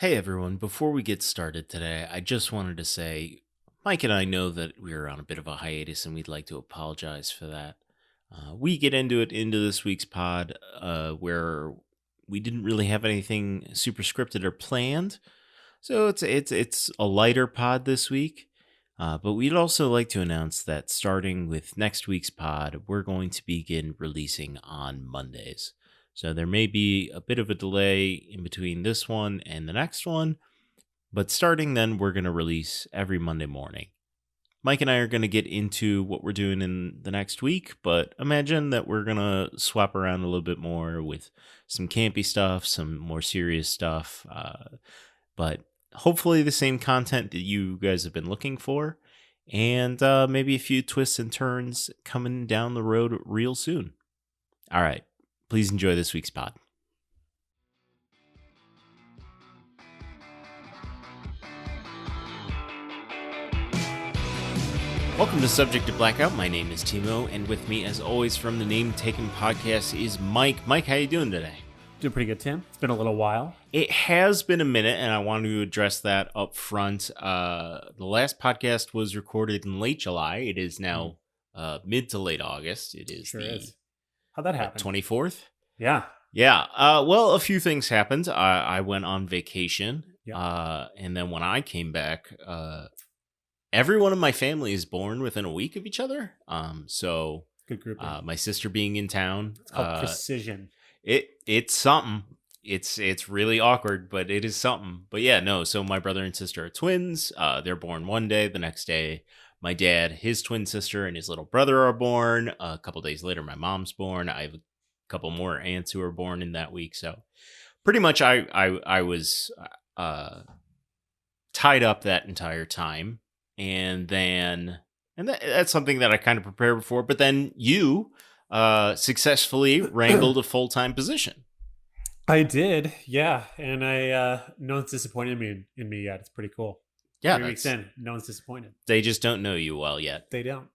Hey everyone, before we get started today, I just wanted to say Mike and I know that we're on a bit of a hiatus and we'd like to apologize for that. We get into this week's pod where we didn't really have anything super scripted or planned. So it's a lighter pod this week. But we'd also like to announce that starting with next week's pod, we're going to begin releasing on Mondays. So there may be a bit of a delay in between this one and the next one, but starting then, we're going to release every Monday morning. Mike and I are going to get into what we're doing in the next week, but imagine that we're going to swap around a little bit more with some campy stuff, some more serious stuff, but hopefully the same content that you guys have been looking for, and maybe a few twists and turns coming down the road real soon. All right, please enjoy this week's pod. Welcome to Subject to Blackout. My name is Timo, and with me, as always, from the Name Taken podcast is Mike. Mike, how you doing today? Doing pretty good, Tim. It's been a little while. It has been a minute, and I wanted to address that up front. The last podcast was recorded in late July. It is now mid to late August. It is How'd that happen? 24th? Yeah. Yeah. Well, a few things happened. I went on vacation, and then when I came back, everyone in my family is born within a week of each other. So good group. My sister being in town. It's called precision. It's something. It's really awkward, but it is something. But yeah, no. So my brother and sister are twins. They're born one day. The next day, my dad, his twin sister, and his little brother are born. A couple days later, my mom's born. I have a couple more aunts who are born in that week. So pretty much, I was tied up that entire time. And that's something that I kind of prepared for. But then you successfully wrangled a full-time position. I did, yeah. And no one's disappointed in me yet. It's pretty cool. Yeah, 3 weeks in, no one's disappointed. They just don't know you well yet. They don't.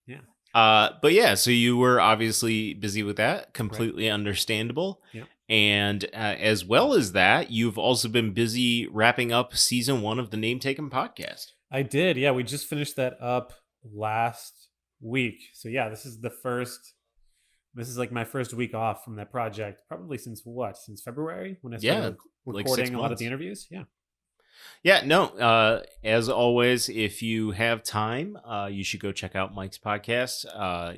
Yeah. But yeah, so you were obviously busy with that. Completely understandable. Yeah. And as well as that, you've also been busy wrapping up season 1 of the Name Taken podcast. I did. Yeah, we just finished that up last week. So yeah, this is like my first week off from that project, probably since February when I started recording a lot of the interviews. Yeah. Yeah, no, as always, if you have time, you should go check out Mike's podcast.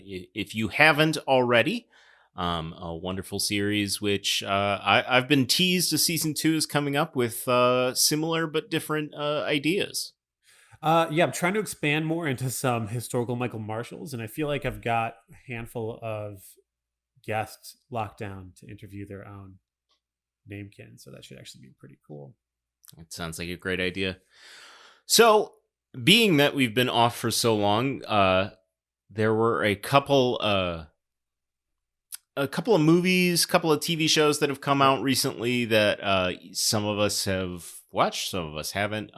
If you haven't already, a wonderful series, which I've been teased a season 2 is coming up with similar but different ideas. Yeah, I'm trying to expand more into some historical Michael Marshalls, and I feel like I've got a handful of guests locked down to interview their own namekin, so that should actually be pretty cool. It sounds like a great idea. So, being that we've been off for so long, there were a couple of movies, couple of TV shows that have come out recently that some of us have watched, some of us haven't.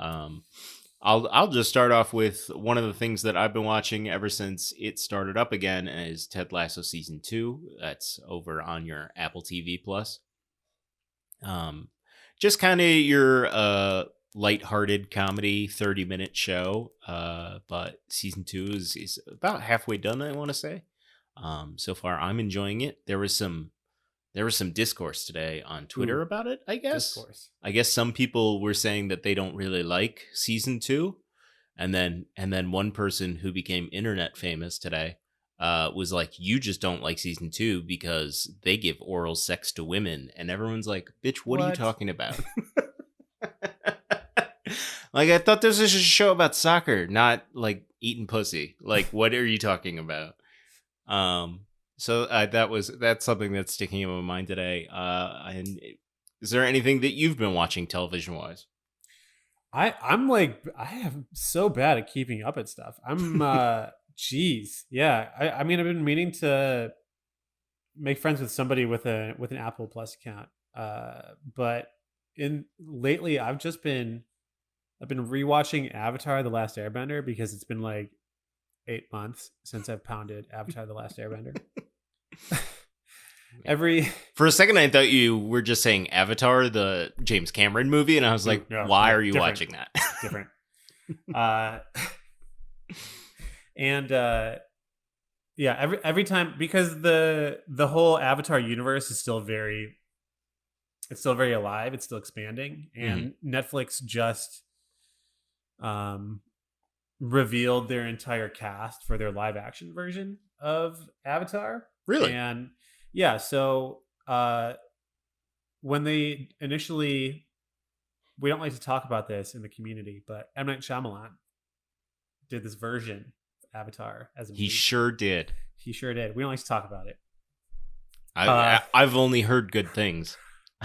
I'll just start off with one of the things that I've been watching ever since it started up again is Ted Lasso season 2. That's over on your Apple TV Plus. Just kind of your lighthearted comedy 30-minute show. But season 2 is about halfway done, I want to say. So far I'm enjoying it. There was some discourse today on Twitter about it, I guess. Discourse. I guess some people were saying that they don't really like season 2. And then one person who became internet famous today was like, you just don't like season 2 because they give oral sex to women. And everyone's like, bitch, what are you talking about? Like, I thought this was a show about soccer, not like eating pussy. Like, what are you talking about? So that's something that's sticking in my mind today. And is there anything that you've been watching television wise? I am so bad at keeping up at stuff. I'm geez. Yeah. I mean, I've been meaning to make friends with somebody with an Apple Plus account. But lately I've been rewatching Avatar: The Last Airbender because it's been like 8 months since I've pounded Avatar: The Last Airbender. Yeah. every For a second, I thought you were just saying Avatar, the James Cameron movie, and I was like, no, why no, are you different, watching that? different. Uh, and yeah, every time, because the whole Avatar universe is still very, it's still very alive. It's still expanding, Mhm. and Netflix just um revealed their entire cast for their live action version of Avatar. Really? And yeah, so when they initially, we don't like to talk about this in the community, but M. Night Shyamalan did this version of Avatar as a He movie. sure did. He sure did. We don't like to talk about it. I I've only heard good things.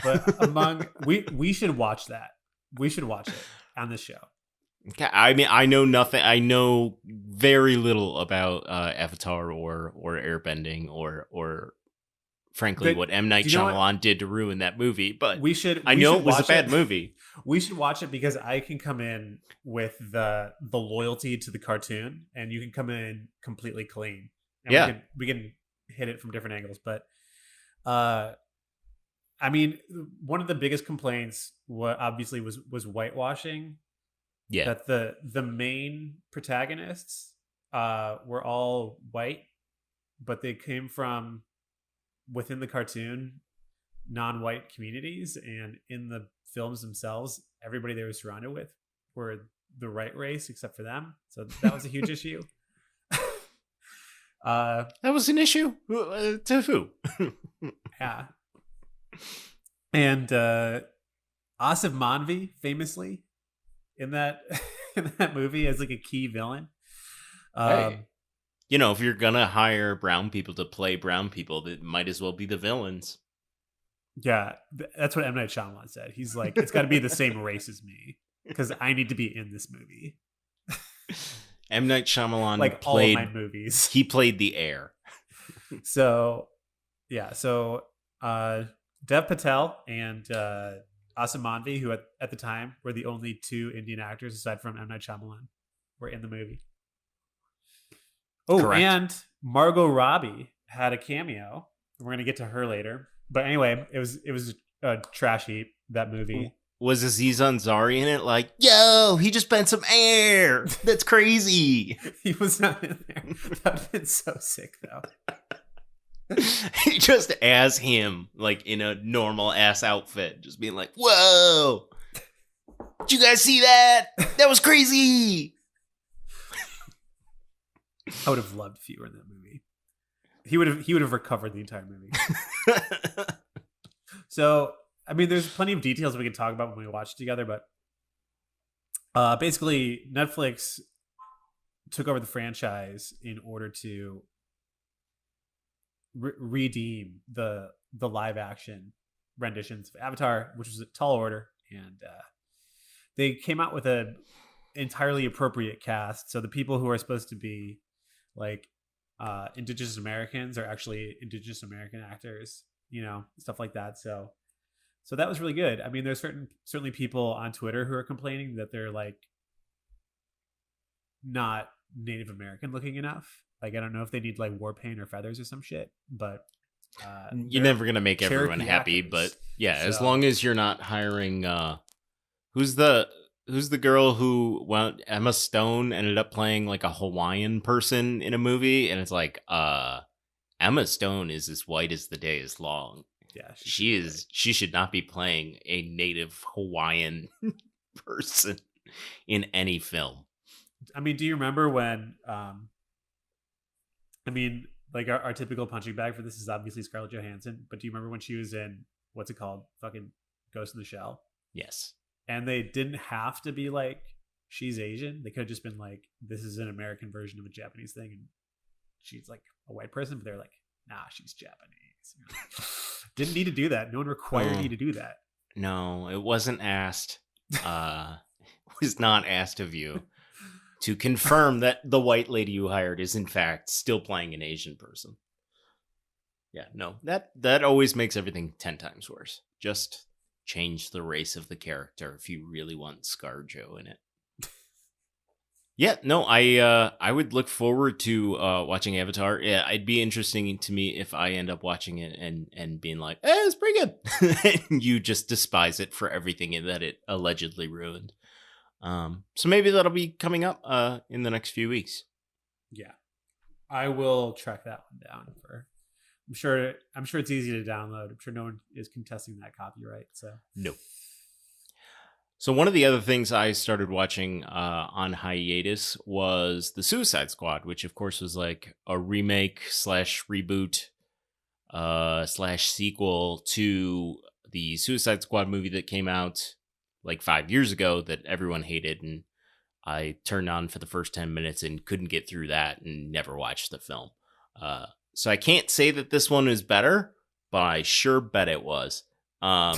But among, we should watch that. We should watch it on this show. Okay, I mean, I know nothing. I know very little about Avatar or airbending or frankly But what M Night do you know what? Shyamalan did to ruin that movie. But I We know should it was a watch it. bad movie. We should watch it because I can come in with the loyalty to the cartoon, and you can come in completely clean, and Yeah, we can hit it from different angles. But uh, I mean, one of the biggest complaints, what obviously was whitewashing. yeah. That the main protagonists were all white, but they came from within the cartoon non-white communities, and in the films themselves everybody they were surrounded with were the right race except for them, so that was a huge issue. uh That was an issue to who? yeah. And Asif Manvi famously in that in that movie as like a key villain. Hey, um you know, if you're gonna hire brown people to play brown people, that might as well be the villains. Yeah, that's what M. Night Shyamalan said. He's like, it's got to be the same race as me because I need to be in this movie. M Night Shyamalan Like all of my played. movies. He played the air. So yeah, so Dev Patel and Asim Manvi, who at the time were the only two Indian actors aside from M. Night Shyamalan, were in the movie. Oh, Correct. and Margot Robbie had a cameo. We're gonna get to her later. But anyway, it was a trash heap, that movie. Was Aziz Ansari in it? Like, yo, he just bent some air. That's crazy. He was not in there. That would have been so sick, though. Just as him, like in a normal ass outfit, just being like, whoa, did you guys see that? That was crazy. I would have loved if you were in that movie. He would have recovered the entire movie. So, I mean, there's plenty of details we can talk about when we watch it together, but basically, Netflix took over the franchise in order to redeem the live action renditions of Avatar, which was a tall order, and they came out with a entirely appropriate cast. So the people who are supposed to be like Indigenous Americans are actually Indigenous American actors, you know, stuff like that. So that was really good. I mean, there's certainly people on Twitter who are complaining that they're like not Native American looking enough. Like, I don't know if they need like war paint or feathers or some shit, but You're they're never gonna make everyone Cherokee happy, actors. but yeah, as So long as you're not hiring who's the who's the girl who Emma Stone ended up playing like a Hawaiian person in a movie, and it's like Emma Stone is as white as the day is long. yeah, She should not be playing a native Hawaiian person in any film. I mean, do you remember when? I mean, like our typical punching bag for this is obviously Scarlett Johansson, but do you remember when she was in what's it called, fucking Ghost in the Shell? Yes. And they didn't have to be like she's Asian. They could have just been like, this is an American version of a Japanese thing, and she's like a white person. But they're like, nah, she's Japanese. You know? Didn't need to do that. No one required you to do that. No, it wasn't asked. It was not asked of you to confirm that the white lady you hired is in fact still playing an Asian person. Yeah, no, that always makes everything 10 times worse. Just change the race of the character if you really want ScarJo in it. Yeah, no, I would look forward to watching Avatar. Yeah, it'd be interesting to me if I end up watching it and being like, it's pretty good. And you just despise it for everything that it allegedly ruined. So maybe that'll be coming up in the next few weeks. Yeah, I will track that one down for. I'm sure it's easy to download. I'm sure no one is contesting that copyright. So No. So one of the other things I started watching on hiatus was the Suicide Squad, which of course was like a remake slash reboot slash sequel to the Suicide Squad movie that came out like 5 years ago that everyone hated, and I turned on for the first 10 minutes and couldn't get through that and never watched the film. Uh, so I can't say that this one is better, but I sure bet it was.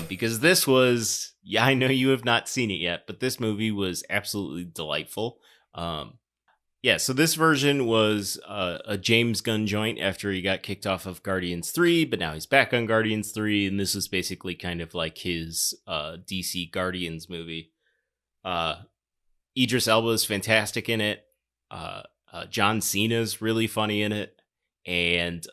Because this was, yeah, I know you have not seen it yet, but this movie was absolutely delightful. Um, yeah, so this version was a James Gunn joint after he got kicked off of Guardians 3, but now he's back on Guardians 3, and this is basically kind of like his DC Guardians movie. Uh, Idris Elba is fantastic in it. John Cena's really funny in it, and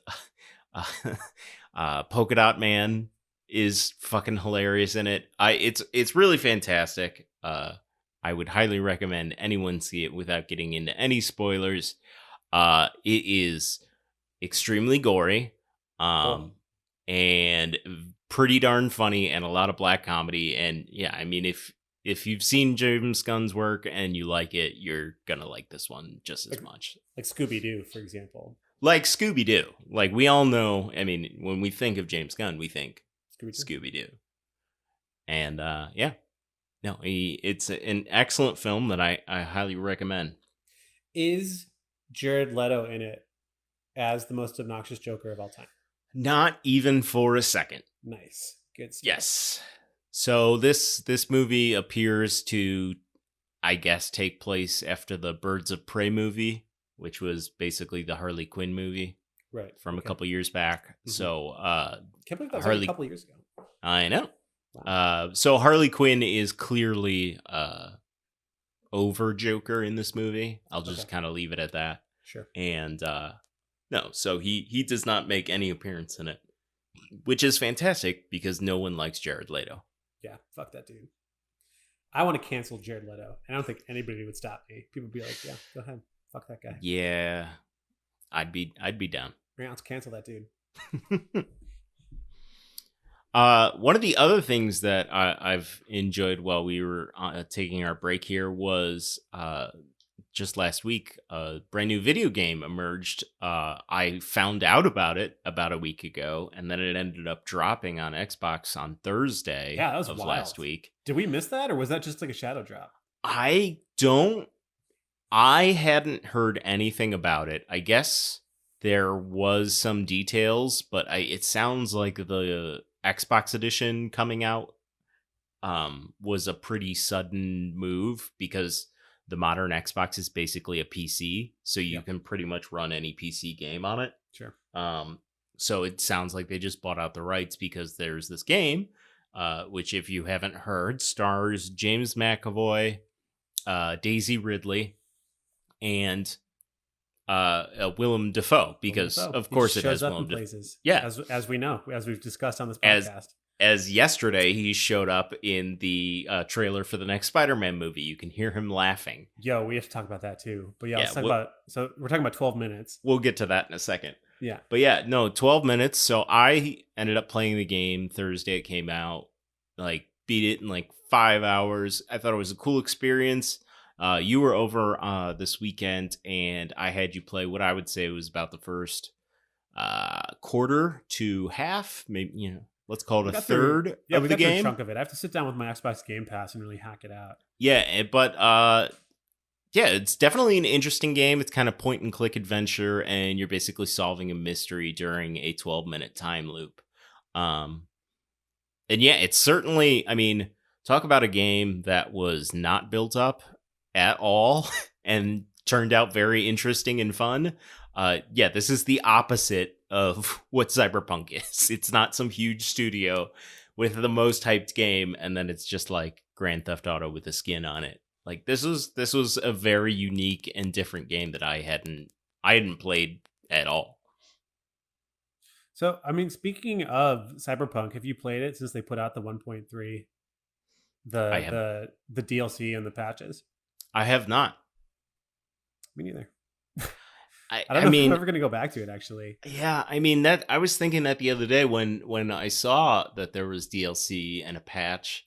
uh, Polka Dot Man is fucking hilarious in it. It's really fantastic. I would highly recommend anyone see it without getting into any spoilers. It is extremely gory, cool. um, and pretty darn funny, and a lot of black comedy. And yeah, I mean, if you've seen James Gunn's work and you like it, you're gonna like this one just as Like much. like Scooby Doo, for example. Like Scooby Doo, like we all know. I mean, when we think of James Gunn, we think Scooby Doo. Scooby Doo, and yeah, no, it's an excellent film that I highly recommend. Is Jared Leto in it as the most obnoxious Joker of all time? Not even for a second. Nice, good stuff. Yes. So this movie appears to, I guess, take place after the Birds of Prey movie, which was basically the Harley Quinn movie Right. from a Okay. couple years back. Mm-hmm. So Can't believe that was like a Harley, couple years ago. I know. Wow. So Harley Quinn is clearly over Joker in this movie. I'll Okay. just kind of leave it at that. Sure. And no, so he does not make any appearance in it, which is fantastic because no one likes Jared Leto. Yeah. Fuck that dude. I want to cancel Jared Leto. I don't think anybody would stop me. People would be like, "Yeah, go ahead, fuck that guy." Yeah, I'd be down. Right, let's cancel that dude. One of the other things that I've enjoyed while we were taking our break here was just last week, a brand new video game emerged. I found out about it about a week ago, and then it ended up dropping on Xbox on Thursday Yeah, that was of wild. last week. Did we miss that, or was that just like a shadow drop? I don't. I hadn't heard anything about it. I guess there was some details, but it sounds like the Xbox edition coming out was a pretty sudden move because the modern Xbox is basically a PC, so you Yep. can pretty much run any PC game on it. Sure. So it sounds like they just bought out the rights because there's this game, which if you haven't heard, stars James McAvoy, Daisy Ridley, and Willem Dafoe, because Willem Dafoe. of He course it shows has up Willem in Dafoe. places. Yeah, as we know, as we've discussed on this as podcast. as yesterday he showed up in the trailer for the next Spider-Man movie. You can hear him laughing. Yo, we have to talk about that too. But yeah, Yeah, let's talk about. So we're talking about 12 minutes. We'll get to that in a second. Yeah. But yeah, no, 12 minutes. So I ended up playing the game Thursday. It came out, like beat it in like 5 hours. I thought it was a cool experience. You were over this weekend, and I had you play what I would say was about the first quarter to half, maybe, let's call it a third Yeah, of we the got through a game. chunk of it. I have to sit down with my Xbox Game Pass and really hack it out. Yeah, but yeah, it's definitely an interesting game. It's kind of point and click adventure, and you're basically solving a mystery during a 12-minute time loop. And yeah, it's certainly, I mean, talk about a game that was not built up at all and turned out very interesting and fun. Yeah, this is the opposite of what Cyberpunk is. It's not some huge studio with the most hyped game, and then it's just like Grand Theft Auto with a skin on it. Like this was a very unique and different game that I hadn't played at all. So, I mean, speaking of Cyberpunk, have you played it since they put out the 1.3, I have the DLC and the patches? I have not. Me neither. I I don't I know if I'm mean, ever going to go back to it, actually. yeah, I mean that I was thinking that the other day when I saw that there was DLC and a patch,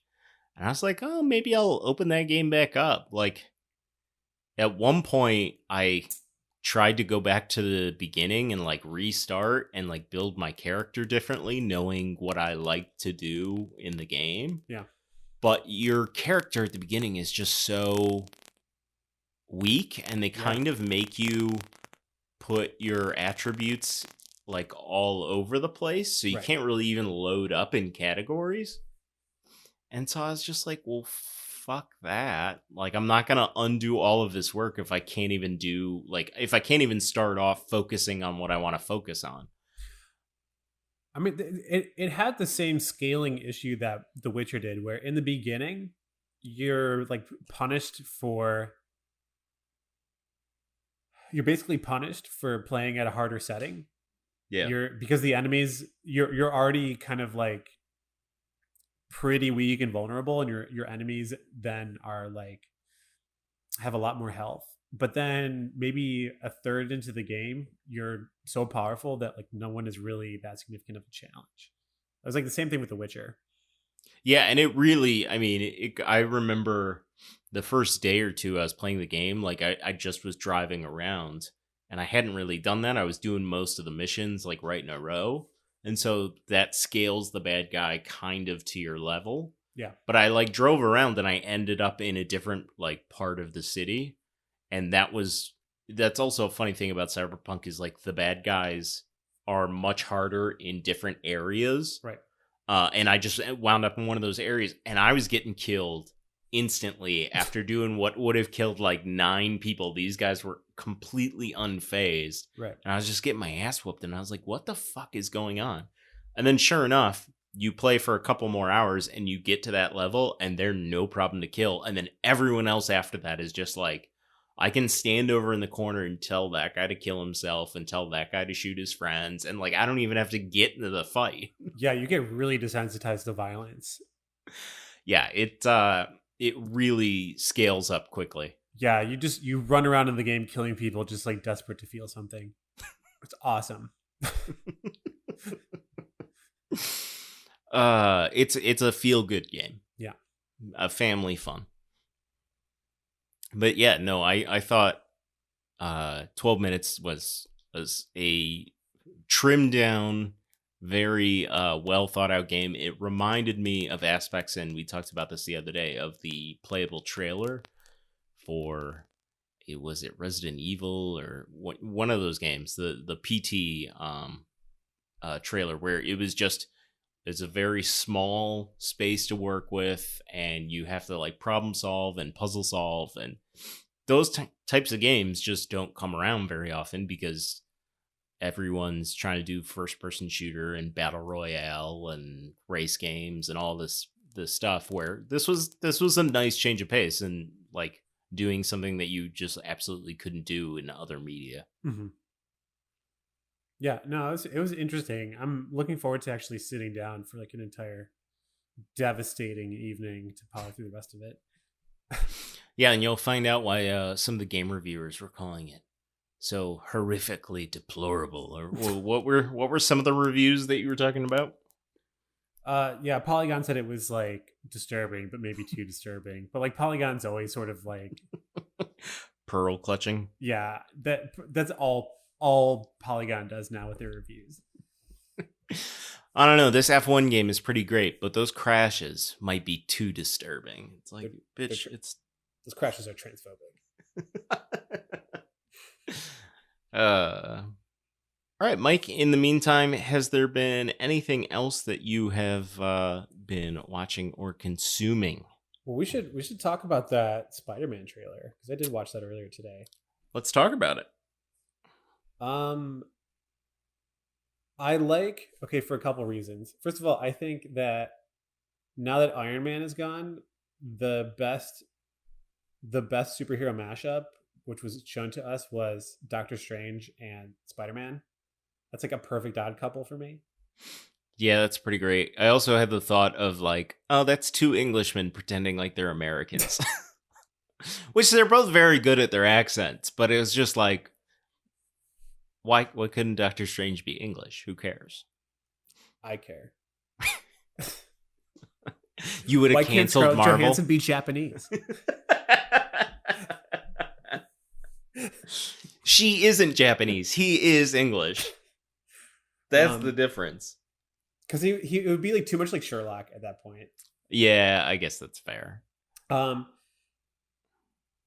and I was like, "Oh, maybe I'll open that game back up." Like at one point I tried to go back to the beginning and like restart and like build my character differently knowing what I like to do in the game. Yeah, But your character at the beginning is just so weak, and they yeah, kind of make you put your attributes like all over the place, so you right. can't really even load up in categories. And so I was just like, well, fuck that. Like, I'm not gonna undo all of this work if I can't even do like if I can't even start off focusing on what I want to focus on. I mean, it had the same scaling issue that The Witcher did, where in the beginning, you're like punished for you're basically punished for playing at a harder setting. Yeah. You're because the enemies you're already kind of like pretty weak and vulnerable, and your enemies then are like have a lot more health. But then maybe a third into the game, you're so powerful that like no one is really that significant of a challenge. It was like the same thing with The Witcher. Yeah, and it really, I mean, I remember the first day or two I was playing the game, like I just was driving around and I hadn't really done that. I was doing most of the missions like right in a row. And so that scales the bad guy kind of to your level. Yeah, But I like drove around and I ended up in a different like part of the city. And that's also a funny thing about Cyberpunk is like the bad guys are much harder in different areas, right. and I just wound up in one of those areas, and I was getting killed instantly after doing what would have killed like 9 people. These guys were completely unfazed, Right. and I was just getting my ass whooped. And I was like, "What the fuck is going on?" And then, sure enough, you play for a couple more hours, and you get to that level, and they're no problem to kill. And then everyone else after that is just like, I can stand over in the corner and tell that guy to kill himself and tell that guy to shoot his friends. And like, I don't even have to get into the fight. Yeah, you get really desensitized to violence. Yeah, it really scales up quickly. Yeah, you run around in the game killing people just like desperate to feel something. It's awesome. It's a feel good game, Yeah. a family fun. But yeah, no, I thought 12 minutes was a trimmed down, very well thought out game. It reminded me of aspects, and we talked about this the other day, of the playable trailer for it was it Resident Evil or one of those games, the PT trailer, where it was just it's a very small space to work with, and you have to like problem solve and puzzle solve, and those types of games just don't come around very often because everyone's trying to do first person shooter and battle royale and race games and all this stuff, where this was a nice change of pace and like doing something that you just absolutely couldn't do in other media. Hmm. Yeah, no, it was interesting. I'm looking forward to actually sitting down for like an entire devastating evening to power through the rest of it. Yeah, and you'll find out why some of the game reviewers were calling it so horrifically deplorable. Or what were some of the reviews that you were talking about? Yeah, Polygon said it was like disturbing, but maybe too disturbing. But like Polygon's always sort of like, Pearl clutching. yeah, that's all Polygon does now with their reviews. I don't know. This F1 game is pretty great, but those crashes might be too disturbing. It's like, They're, they're bitch, tr- it's those crashes are transphobic. all right, Mike. In the meantime, has there been anything else that you have been watching or consuming? Well, we should talk about that Spider-Man trailer because I did watch that earlier today. Let's talk about it. Um, I like okay for a couple reasons. First of all, I think that now that Iron Man is gone, the best the best superhero mashup, which was shown to us, was Doctor Strange and Spider Man. That's like a perfect odd couple for me. Yeah, that's pretty great. I also had the thought of like, oh, that's two Englishmen pretending like they're Americans, which they're both very good at their accents. But it was just like, why? Why couldn't Doctor Strange be English? Who cares? I care. You would have Why can't canceled Scarlett Marvel. Johansson be Japanese? She isn't Japanese. He is English. That's the Um, difference. because he it would be like too much like Sherlock at that point. Yeah, I guess that's fair. Um,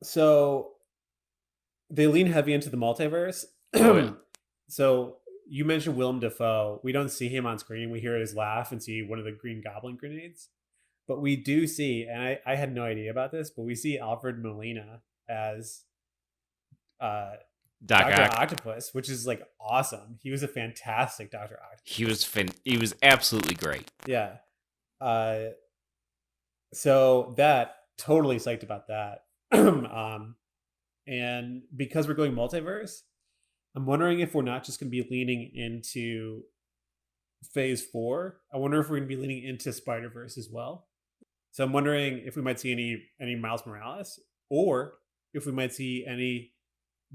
so they lean heavy into the multiverse. Oh yeah. So you mentioned Willem Dafoe. We don't see him on screen. We hear his laugh and see one of the Green Goblin grenades. But we do see, and I had no idea about this, but we see Alfred Molina as uh, Doc Doctor Ock. Octopus, which is like awesome. He was a fantastic Doctor He Octopus. was he was absolutely great. Yeah. Uh, so that totally psyched about that. And because we're going multiverse, I'm wondering if we're not just going to be leaning into phase 4. I wonder if we're going to be leaning into Spider Verse as well. So I'm wondering if we might see any Miles Morales, or if we might see any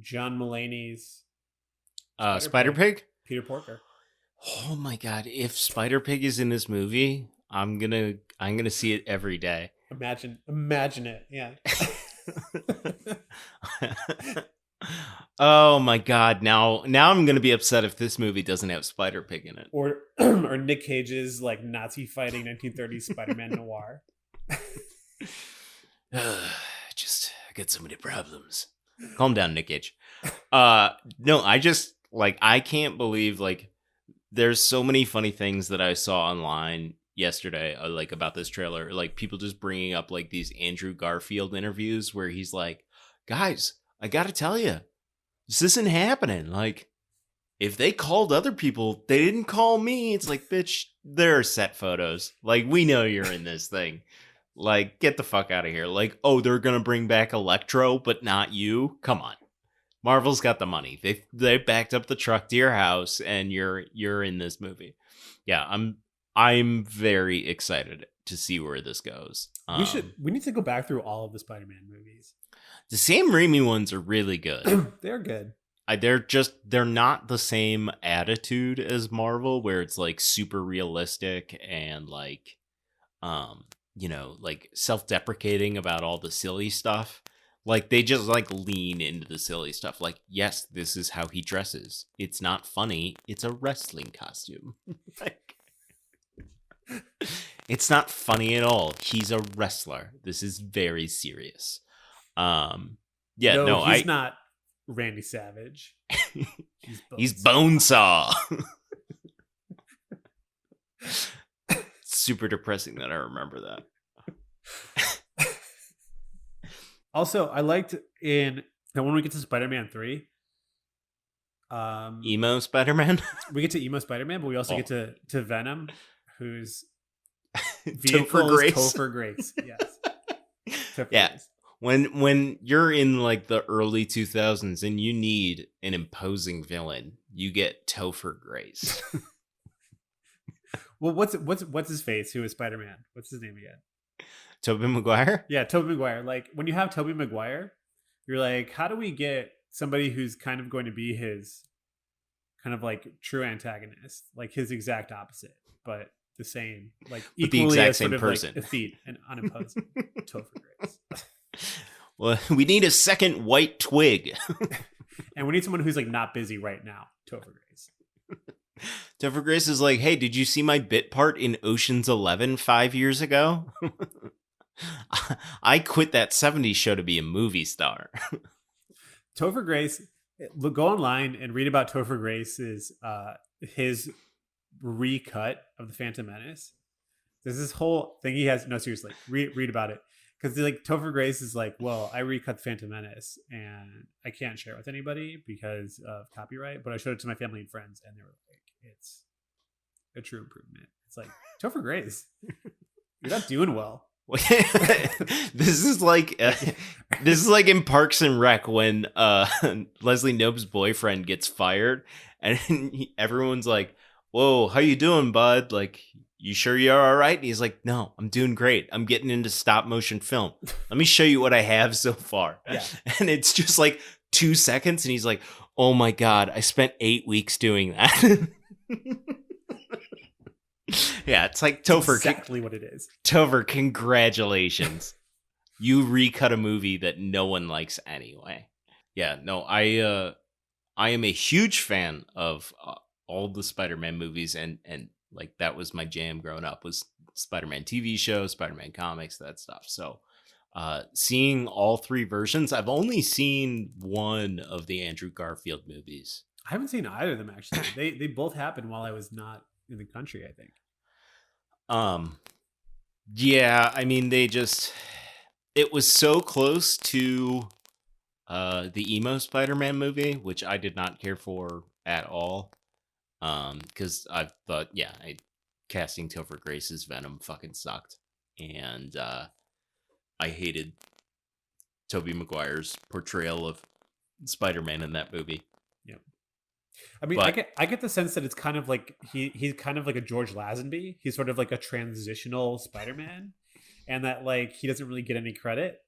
John Mulaney's Spider Spider Pig, Pig. Peter Porker. Oh my god! If Spider Pig is in this movie, I'm gonna see it every day. Imagine it. Yeah. Oh my god! Now I'm gonna be upset if this movie doesn't have Spider Pig in it. Or or Nick Cage's like Nazi fighting 1930s Spider-Man noir. Just I got so many problems. Calm down, Nick Cage. No, I just like I can't believe like there's so many funny things that I saw online yesterday, like about this trailer. Like people just bringing up like these Andrew Garfield interviews where he's like, "Guys, I gotta tell you, this isn't happening. Like, if they called other people, they didn't call me. It's like, bitch, there are set photos. Like, we know you're in this thing. Like, get the fuck out of here. Like, oh, they're gonna bring back Electro, but not you. Come on." Marvel's got the money. They backed up the truck to your house, and you're in this movie. Yeah, I'm very excited to see where this goes. We need to go back through all of the Spider-Man movies. The Sam Raimi ones are really good. They're good. They're not the same attitude as Marvel, where it's like super realistic and like, like self-deprecating about all the silly stuff. Like they just like lean into the silly stuff. Like, yes, this is how he dresses. It's not funny. It's a wrestling costume. Like, it's not funny at all. He's a wrestler. This is very serious. Yeah, No, no, he's not Randy Savage. He's Bonesaw. Super depressing that I remember that. Also, I liked in that when we get to Spider-Man 3, Emo Spider-Man. we get to Emo Spider-Man, but we also get to Venom, whose Topher vehicle is Grace. Topher Grace. Yes. Topher Yeah. Grace. When you're in like the early 2000s and you need an imposing villain, you get Topher Grace. Well, what's his face? Who is Spider-Man? What's his name again? Tobey Maguire? Yeah, Tobey Maguire. Like when you have Tobey Maguire, you're like, how do we get somebody who's kind of going to be his kind of like true antagonist, like his exact opposite, but the same, like But the equally exact as same sort of person. like effete and unimposing. Topher Grace. Well, we need a second white twig. And we need someone who's like not busy right now. Topher Grace. Topher Grace is like, hey, did you see my bit part in Ocean's 11 5 years ago? I quit that 70s show to be a movie star. Topher Grace. Go online and read about Topher Grace's his recut of the Phantom Menace. There's this whole thing he has. No, seriously, read about it. Because like Topher Grace is like, well, I recut the Phantom Menace and I can't share it with anybody because of copyright, but I showed it to my family and friends and they were like, it's a true improvement. It's like, Topher Grace, you're not doing well. This is like this is like in Parks and Rec when Leslie Knope's boyfriend gets fired, and everyone's like, "Whoa, how you doing, bud? Like, you sure you're all right?" And he's like, "No, I'm doing great. I'm getting into stop motion film. Let me show you what I have so far." Yeah. And it's just like 2 seconds, and he's like, "Oh my god, I spent 8 weeks doing that." Yeah, it's like Topher. Exactly what it is. Topher, congratulations. You recut a movie that no one likes anyway. Yeah, no, I am a huge fan of all the Spider-Man movies, and like that was my jam growing up, was Spider-Man TV show, Spider-Man comics, that stuff. So seeing all three versions, I've only seen one of the Andrew Garfield movies. I haven't seen either of them actually. They both happened while I was not in the country, I think. Um yeah, I mean it was so close to the emo Spider-Man movie, which I did not care for at all. Because I thought, yeah, casting Topher Grace's Venom fucking sucked, and I hated Tobey Maguire's portrayal of Spider-Man in that movie. Yeah. I mean, But I get the sense that it's kind of like he's kind of like a George Lazenby. He's sort of like a transitional Spider-Man, and that like he doesn't really get any credit.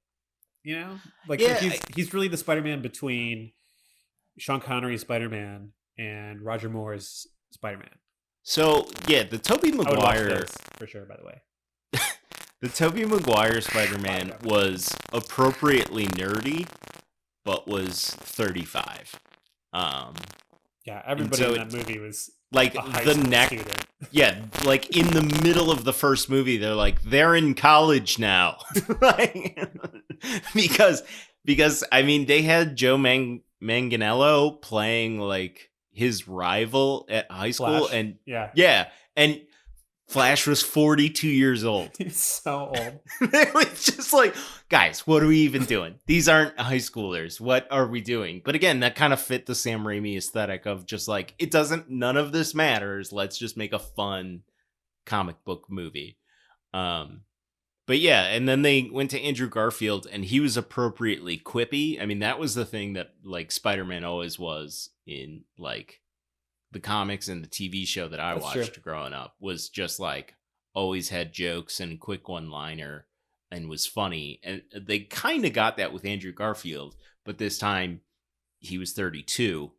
You know, like yeah, he's really the Spider-Man between Sean Connery's Spider-Man and Roger Moore's Spider-Man. so yeah, the Tobey I would watch Maguire, those for sure. By the way, the Tobey Maguire Spider-Man was appropriately nerdy, but was 35. Yeah, everybody so in that movie was like a high the school next, student. yeah, like in the middle of the first movie, they're like, they're in college now. Like, because I mean, they had Joe Manganiello playing like his rival at high school, Flash. and Yeah, and Flash was 42 years old. he's so old. It was just like, guys, what are we even doing? These aren't high schoolers. What are we doing? But again, that kind of fit the Sam Raimi aesthetic of just like, it doesn't, none of this matters. Let's just make a fun comic book movie. But yeah, and then they went to Andrew Garfield, and he was appropriately quippy. I mean, that was the thing that like Spider-Man always was in like the comics and the TV show that I That's watched true. growing up, was just like always had jokes and quick one-liner and was funny. And they kind of got that with Andrew Garfield, but this time he was 32.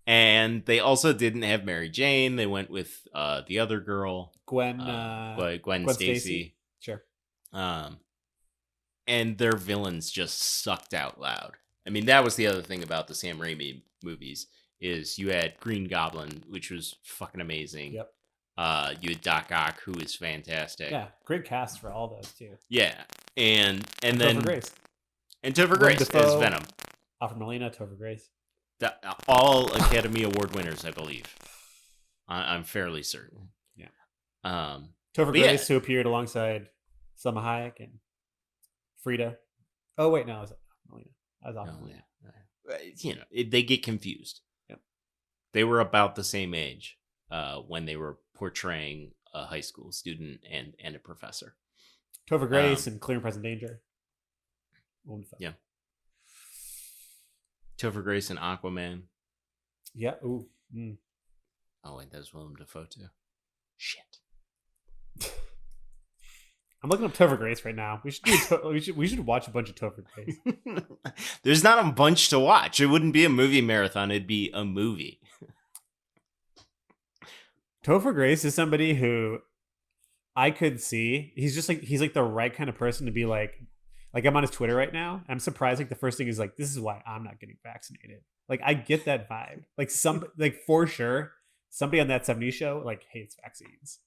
and they also didn't have Mary Jane. They went with the other girl, Gwen Gwen Stacy. Sure. And their villains just sucked out loud. I mean, that was the other thing about the Sam Raimi movies, is you had Green Goblin, which was fucking amazing. Yep. You had Doc Ock, who is fantastic. Yeah, great cast for all those too. Yeah. And then Topher Grace, and Topher Willem Grace as Dafoe, Venom. Alfred Molina, Topher Grace. All Academy Award winners, I believe. I'm fairly certain. Yeah. But Topher Grace, who appeared alongside Selma Hayek and Frida. Oh wait, no, it was Molina. That was Alfred Molina. You know, they get confused. Yep. They were about the same age when they were portraying a high school student and a professor. Topher Grace and Clear and Present Danger. Yeah. Topher Grace and Aquaman. Yeah. Ooh. Mm. Oh, and there's Willem Dafoe too. Shit. I'm looking up Topher Grace right now. We should we should watch a bunch of Topher Grace. There's not a bunch to watch. It wouldn't be a movie marathon. It'd be a movie. Topher Grace is somebody who I could see. He's like the right kind of person to be like I'm on his Twitter right now. I'm surprised. Like the first thing is like, this is why I'm not getting vaccinated. Like I get that vibe. Like for sure, somebody on that '70s show like hates vaccines.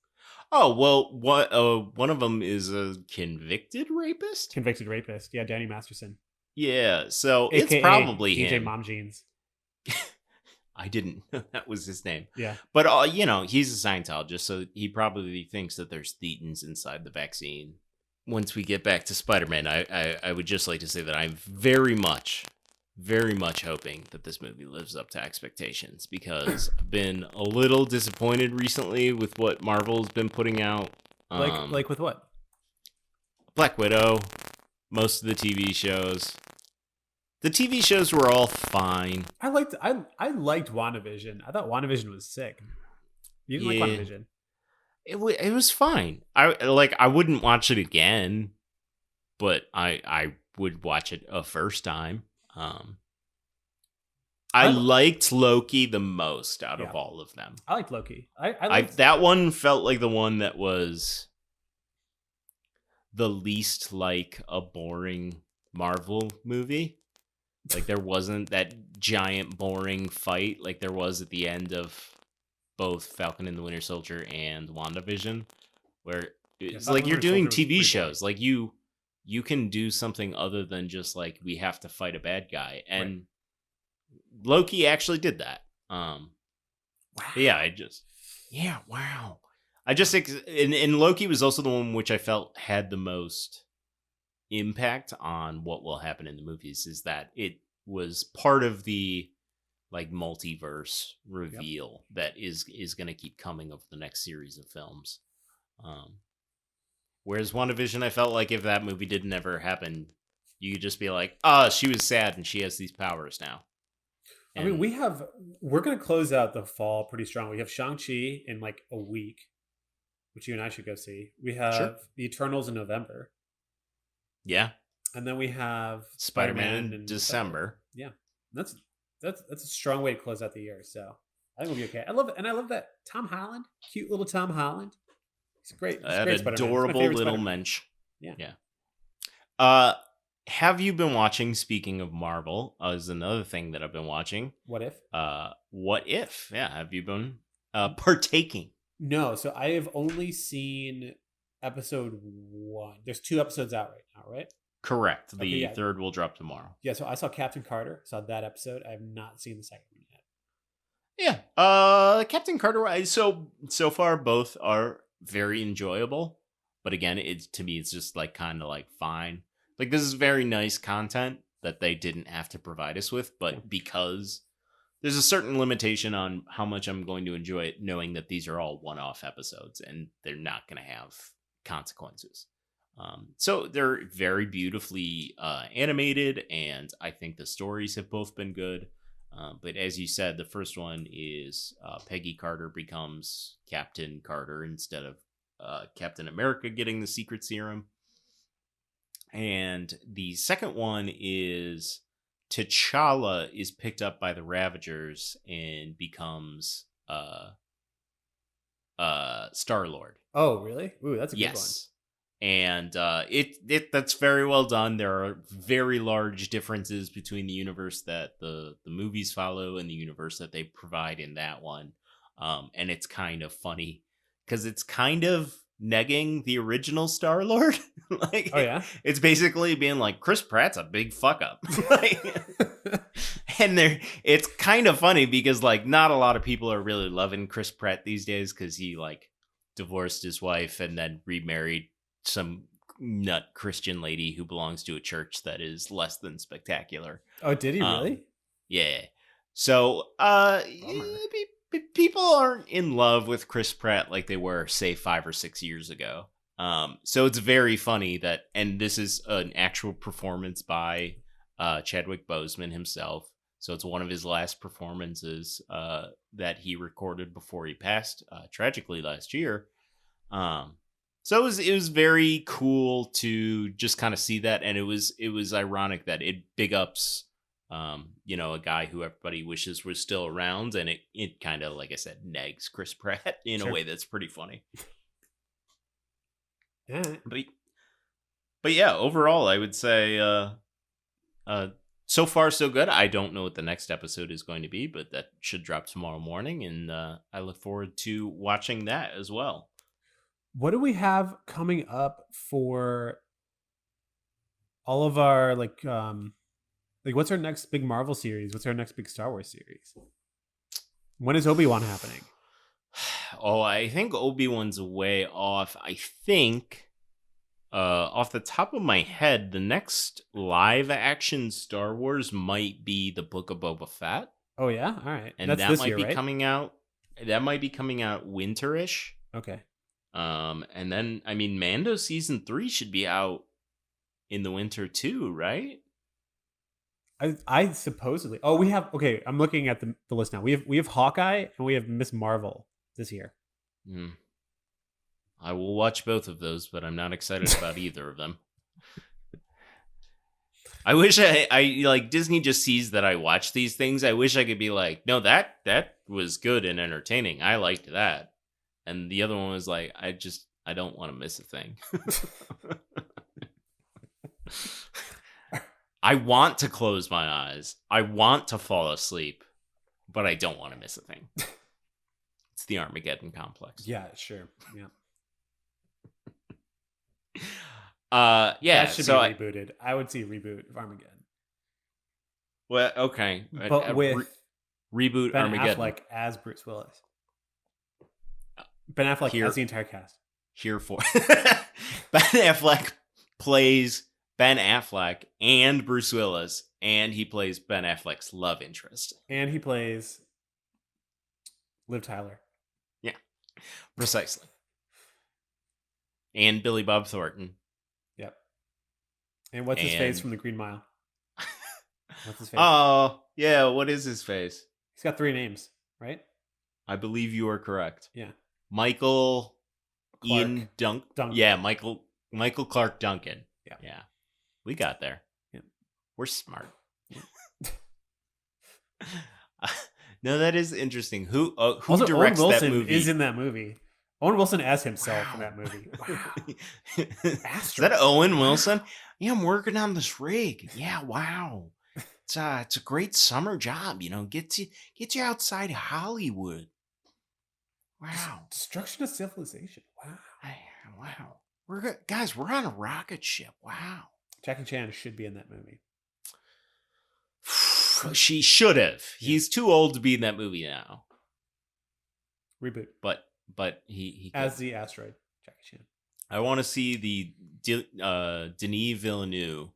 Oh, well, what? One of them is a convicted rapist? Convicted rapist. Yeah, Danny Masterson. Yeah, so AKA it's probably DJ him. Mom Jeans. I didn't know that was his name. Yeah. But, you know, he's a Scientologist, so he probably thinks that there's thetans inside the vaccine. Once we get back to Spider-Man, I would just like to say that I'm very much hoping that this movie lives up to expectations, because I've been a little disappointed recently with what Marvel's been putting out. Um, Like with what? Black Widow, most of the TV shows. The TV shows were all fine. I liked WandaVision. I thought WandaVision was sick. You didn't like Yeah, WandaVision? it was fine. I wouldn't watch it again, but I would watch it a first time. Um, I I liked Loki the most out of Yeah, all of them. I liked Loki. I I liked. That one felt like the one that was the least like a boring Marvel movie. Like there wasn't that giant boring fight like there was at the end of both Falcon and the Winter Soldier and WandaVision, where Yeah, it's like Falcon you're Winter doing Soldier was TV pretty boring. shows. Like you can do something other than just like we have to fight a bad guy. Right. And Loki actually did that. But yeah, Wow. wow. And Loki was also the one which I felt had the most impact on what will happen in the movies, is that it was part of the like multiverse Yep. reveal that is going to keep coming over the next series of films. Um, Whereas WandaVision, I felt like if that movie didn't ever happen, you could just be like, "Oh, she was sad and she has these powers now." I mean, And we're gonna close out the fall pretty strong. We have Shang-Chi in like a week, which you and I should go see. We sure, have the Eternals in November, yeah, and then we have Spider-Man Spider-Man in in December. December. Yeah, that's that's a strong way to close out the year. So I think we'll be okay. I love it, and I love that Tom Holland, cute little Tom Holland. He's great. He's a That great Spider-Man. He's my adorable favorite little Spider-Man. mensch. Yeah. Yeah. Uh, have you been watching? Speaking of Marvel, is another thing that I've been watching. What if? What if? Yeah, have you been partaking? No, so I have only seen episode one. There's two episodes out right now, right? Correct. Okay, The yeah. third will drop tomorrow. Yeah, so I saw Captain Carter, saw that episode. I have not seen the second one yet. Yeah. Captain Carter. So far, both are very enjoyable. But again, it's to me, it's just like kind of like fine. Like this is very nice content that they didn't have to provide us with, Yeah. but because there's a certain limitation on how much I'm going to enjoy it, knowing that these are all one-off episodes and they're not going to have consequences. So they're very beautifully animated, and I think the stories have both been good. But as you said, the first one is Peggy Carter becomes Captain Carter instead of Captain America getting the secret serum. And the second one is T'Challa is picked up by the Ravagers and becomes Star Lord. Oh, really? Ooh, that's a good one. Yes. And it that's very well done. There are very large differences between the universe that the movies follow and the universe that they provide in that one. And it's kind of funny because it's kind of negging the original Star Lord. Like Oh yeah. it's basically being like Chris Pratt's a big fuck up. Like, and it's kind of funny because like not a lot of people are really loving Chris Pratt these days because he like divorced his wife and then remarried some nut Christian lady who belongs to a church that is less than spectacular. Oh, did he Um, really? yeah. So, Bummer. people aren't in love with Chris Pratt like they were, say, 5 or 6 years ago. So it's very funny that, and this is an actual performance by Chadwick Boseman himself. So it's one of his last performances that he recorded before he passed tragically last year. So it was very cool to just kind of see that, and it was ironic that it big ups a guy who everybody wishes was still around, and it kind of, like I said, negs Chris Pratt in a Sure. way that's pretty funny. Yeah. But yeah, overall, I would say so far so good. I don't know what the next episode is going to be, but that should drop tomorrow morning, and I look forward to watching that as well. What do we have coming up for all of our like what's our next big Marvel series? What's our next big Star Wars series? When is Obi-Wan happening? Oh, I think Obi-Wan's way off. I think off the top of my head, the next live action Star Wars might be the Book of Boba Fett, Oh yeah? All right. and That's that this might year, be right? coming out. That might be coming out winterish. Okay. And then I mean, Mando season 3 should be out in the winter too, right? I supposedly. Oh, we have. Okay, I'm looking at the list now. We have Hawkeye and we have Miss Marvel this year. Hmm. I will watch both of those, but I'm not excited about either of them. I wish I like Disney just sees that I watch these things. I wish I could be like, no, that was good and entertaining. I liked that. And the other one was like, I don't want to miss a thing. I want to close my eyes. I want to fall asleep, but I don't want to miss a thing. It's the Armageddon complex. Yeah, sure. Yeah. Yeah, That should be so rebooted. I would see a reboot of Armageddon. well, okay. But with Reboot Ben Armageddon. Affleck as Bruce Willis. Ben Affleck Here as the entire cast. Here for Ben Affleck plays Ben Affleck and Bruce Willis, and he plays Ben Affleck's love interest. And he plays Liv Tyler. Yeah, precisely. And Billy Bob Thornton. Yep. And what's his face from the Green Mile? What's his face? Oh, yeah, what is his face? He's got 3 names, right? I believe you are correct. Yeah. Michael Clark Ian Duncan. Yeah, Michael Clark Duncan. Yeah. Yeah. We got there. Yeah. We're smart. No, that is interesting. Who also, directs Owen Wilson that movie? is in that movie. Owen Wilson as himself in that movie. Wow. Is that Owen Wilson? Yeah, I'm working on this rig. Yeah, wow. It's a great summer job, you know. Gets you outside Hollywood. Wow. Destruction of civilization. Wow. Wow. Guys, we're on a rocket ship. Wow. Jackie Chan should be in that movie. She should have. Yeah. He's too old to be in that movie now. Reboot. But he as the asteroid, Jackie Chan. I want to see the Denis Villeneuve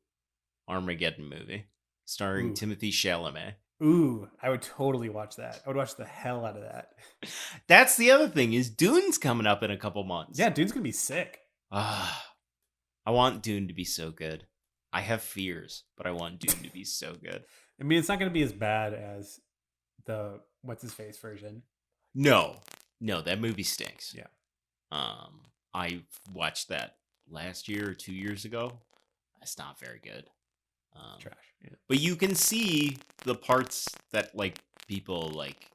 Armageddon movie starring Timothy Chalamet. Ooh, I would totally watch that. I would watch the hell out of that. That's the other thing is Dune's coming up in a couple months. Yeah, Dune's gonna be sick. I want Dune to be so good. I have fears, but I want Dune to be so good. I mean, it's not gonna be as bad as the what's his face version. No, that movie stinks. Yeah. I watched that last year or 2 years ago. It's not very good. Trash. Yeah. But you can see the parts that like people like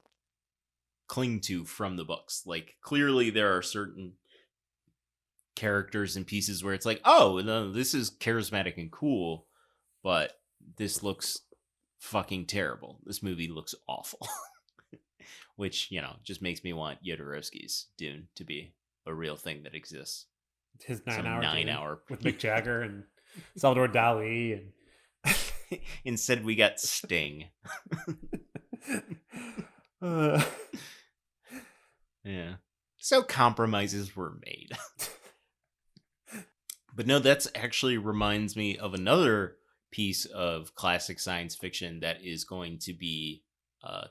cling to from the books. Like clearly there are certain characters and pieces where it's like, oh, no, this is charismatic and cool, but this looks fucking terrible. This movie looks awful. Which, you know, just makes me want Jodorowsky's Dune to be a real thing that exists. His 9 hour with Mick Jagger and Salvador Dali and instead we got Sting. Yeah. So compromises were made. But no, that's actually reminds me of another piece of classic science fiction that is going to be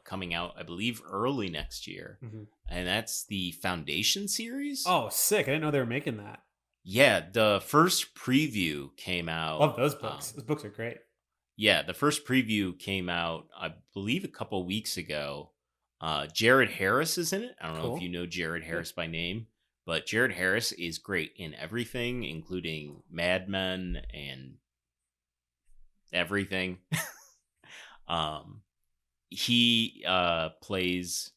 coming out, I believe, early next year. Mm-hmm. And that's the Foundation series. Oh, sick. I didn't know they were making that. Yeah, the first preview came out. Love those books. Those books are great. Yeah, the first preview came out, I believe, a couple weeks ago. Jared Harris is in it. I don't know if you know Jared Harris by name, but Jared Harris is great in everything, including Mad Men and everything. He plays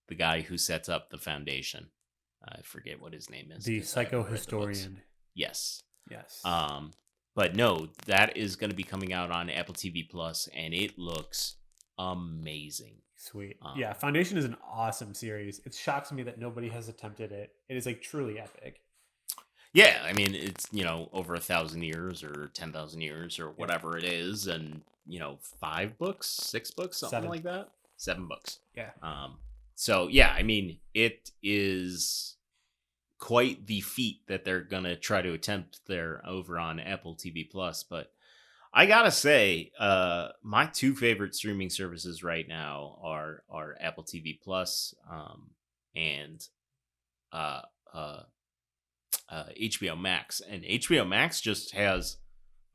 the guy who sets up the Foundation. I forget what his name is. The psychohistorian. Yes. Yes. But no, that is going to be coming out on Apple TV Plus, and it looks amazing. Sweet. Yeah, Foundation is an awesome series. It shocks me that nobody has attempted it. It is like truly epic. Yeah, I mean, it's, you know, over 1,000 years or 10,000 years or whatever it is, and, you know, 5 books, 6 books, something like that. 7 books. Yeah. So yeah, I mean, it is quite the feat that they're gonna try to attempt there over on Apple TV Plus. But I gotta say, my 2 favorite streaming services right now are Apple TV Plus and HBO Max, and HBO Max just has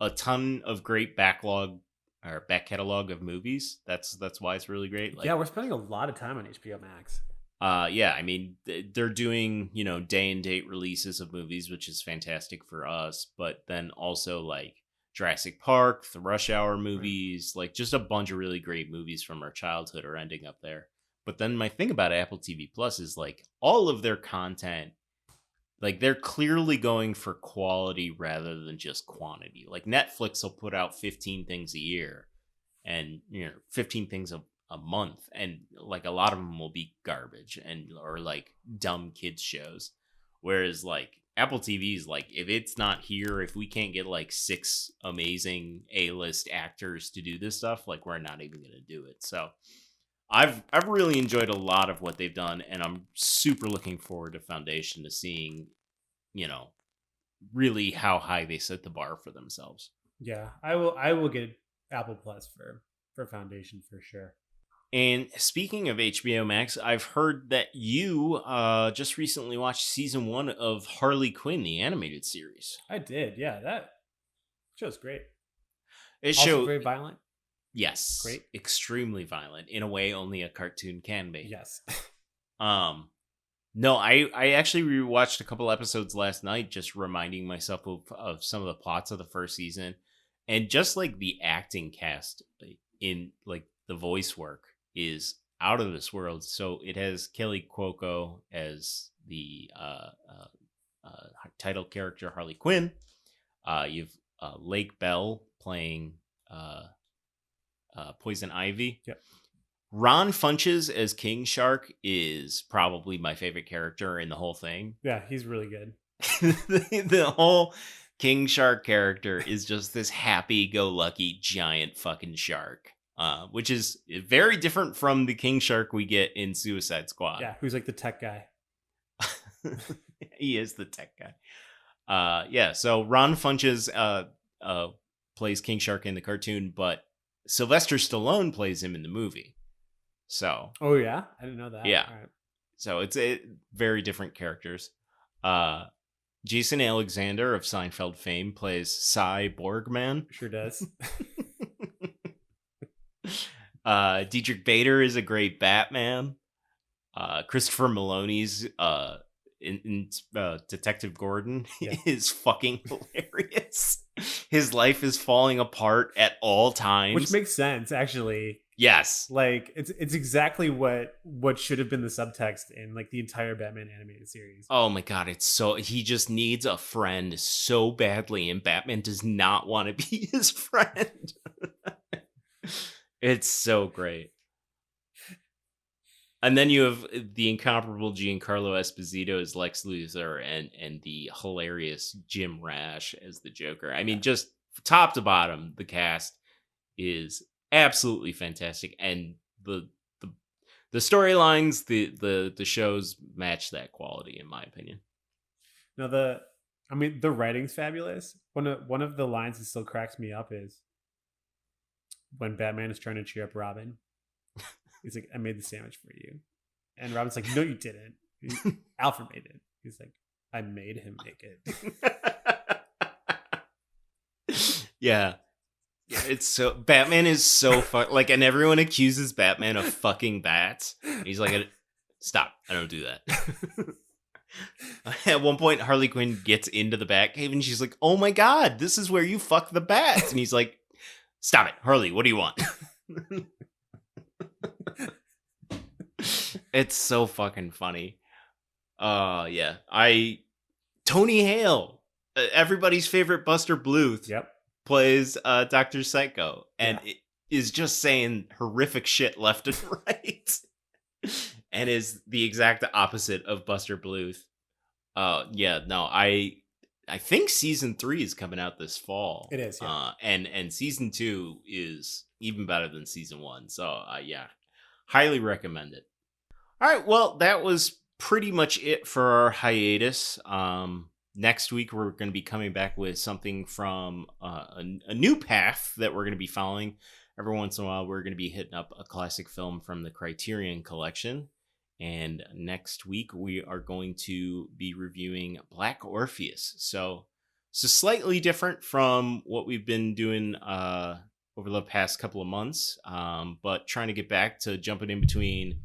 a ton of great backlog or back catalog of movies. That's why it's really great. Yeah, Like, we're spending a lot of time on HBO Max. yeah, I mean, they're doing, day and date releases of movies, which is fantastic for us, but then also like Jurassic Park, the Rush Hour Right. movies, like just a bunch of really great movies from our childhood are ending up there. But then my thing about Apple TV Plus is like all of their content, like they're clearly going for quality rather than just quantity. Like Netflix will put out 15 things a year, and 15 things a month, and like a lot of them will be garbage and or like dumb kids shows, whereas like Apple TV is like, if it's not here, if we can't get like six amazing A-list actors to do this stuff, like we're not even gonna do it. So I've really enjoyed a lot of what they've done, and I'm super looking forward to Foundation, to seeing you know really how high they set the bar for themselves. Yeah, I will get Apple Plus for Foundation for sure. And speaking of HBO Max, I've heard that you just recently watched season 1 of Harley Quinn, the animated series. I did. Yeah, that show's great. It Also show very violent. Yes, Great. extremely violent in a way only a cartoon can be. Yes. Um, no, I actually rewatched a couple episodes last night, just reminding myself of some of the plots of the first season, and just like the acting cast, like, in like the voice work is out of this world. So it has Kelly Cuoco as the title character Harley Quinn. You've Lake Bell playing uh, Poison Ivy. Yep. Ron Funches as King Shark is probably my favorite character in the whole thing. Yeah, he's really good. The whole King Shark character is just this happy-go-lucky giant fucking shark, which is very different from the King Shark we get in Suicide Squad. Yeah, who's like the tech guy. He is the tech guy. Yeah, so Ron Funches plays King Shark in the cartoon, but Sylvester Stallone plays him in the movie. So, Oh yeah, I didn't know that. yeah. All right. So it's very different characters. Jason Alexander of Seinfeld fame plays Cy Borgman. Sure does. Dietrich Bader is a great Batman. Christopher Maloney's Detective Gordon Yeah. is fucking hilarious. His life is falling apart at all times. Which makes sense, actually. Yes. Like it's exactly what should have been the subtext in like the entire Batman animated series. Oh my god, it's so he just needs a friend so badly, and Batman does not want to be his friend. It's so great. And then you have the incomparable Giancarlo Esposito as Lex Luthor, and the hilarious Jim Rash as the Joker. I mean, just top to bottom, the cast is absolutely fantastic, and the storylines, the shows match that quality, in my opinion. Now the writing's fabulous. One of the lines that still cracks me up is when Batman is trying to cheer up Robin. He's like, "I made the sandwich for you," and Robin's like, "No, you didn't. Alfred made it." He's like, "I made him make it." Yeah. Yeah, it's so Batman is so fun. Like, and everyone accuses Batman of fucking bats. And he's like, "Stop! I don't do that." At one point, Harley Quinn gets into the Batcave, and she's like, "Oh my god, this is where you fuck the bats!" And he's like, "Stop it, Harley! What do you want?" It's so fucking funny. Yeah, Tony Hale, everybody's favorite Buster Bluth. Yep. Plays Dr. Psycho, and Yeah. is just saying horrific shit left and right, and is the exact opposite of Buster Bluth. Yeah, no, I think season 3 is coming out this fall. It is, yeah. And season 2 is even better than season 1. So yeah, highly recommend it. All right, well, that was pretty much it for our hiatus. Next week, we're going to be coming back with something from a new path that we're going to be following. Every once in a while, we're going to be hitting up a classic film from the Criterion Collection. And next week, we are going to be reviewing Black Orpheus. So slightly different from what we've been doing over the past couple of months, but trying to get back to jumping in between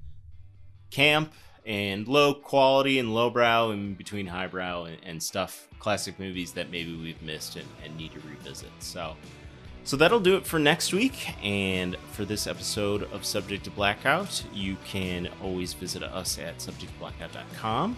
camp and low quality and lowbrow, and between highbrow and stuff, classic movies that maybe we've missed and need to revisit. So that'll do it for next week. And for this episode of Subject to Blackout, you can always visit us at subjectblackout.com.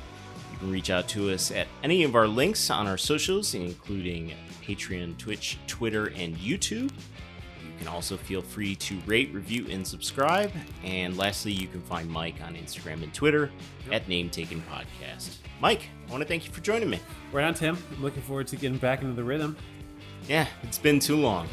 You can reach out to us at any of our links on our socials, including Patreon, Twitch, Twitter, and YouTube. You can also feel free to rate, review, and subscribe. And lastly, you can find Mike on Instagram and Twitter at NameTakenPodcast. Mike, I want to thank you for joining me. Right on, Tim. I'm looking forward to getting back into the rhythm. Yeah, it's been too long.